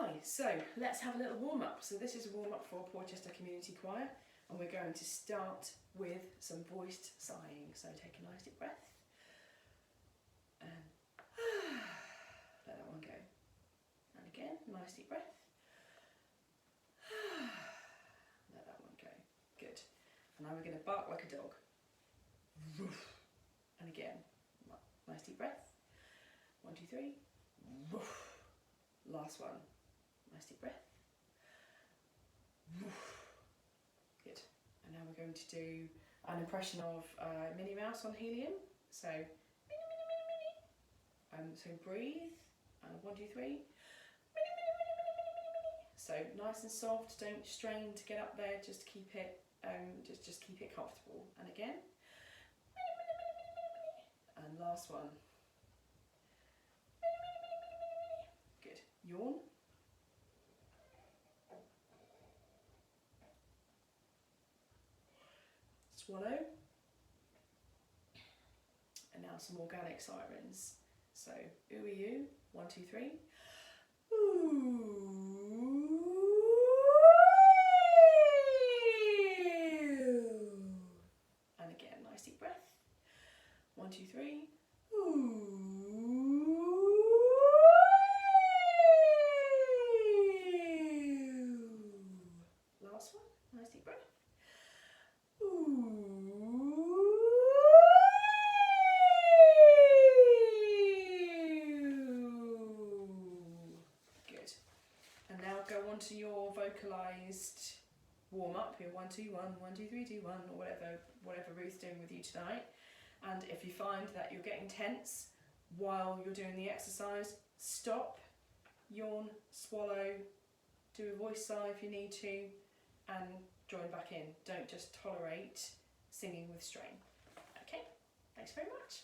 Hi, so let's have a little warm-up. So this is a warm-up for Portchester Community Choir, and we're going to start with some voiced sighing. So take a nice deep breath and let that one go. And again, nice deep breath. Let that one go. Good. And now we're going to bark like a dog. And again, nice deep breath. 1, 2, 3. Last one. Nice deep breath. Good. And now we're going to do an impression of Minnie Mouse on helium. So, Minnie, Minnie, Minnie, Minnie. So breathe. 1, 2, 3. Minnie, Minnie, Minnie, Minnie, Minnie, Minnie. So nice and soft. Don't strain to get up there. Just keep it. Just keep it comfortable. And again. Minnie, Minnie, Minnie, Minnie, Minnie. And last one. Minnie, Minnie, Minnie, Minnie, Minnie. Good. Yawn. Swallow. And now some organic sirens. So, ooh-ee-oo, 1, 2, 3. Ooh. And again, nice deep breath. 1, 2, 3. Ooh. Last one, nice deep breath. Good. And now go on to your vocalised warm-up, your 1, 2, 1, 1, 2, 3, 2, 1, or whatever Ruth's doing with you tonight. And if you find that you're getting tense while you're doing the exercise, stop, yawn, swallow, do a voice sigh if you need to, and join back in. Don't just tolerate singing with strain. Okay, thanks very much.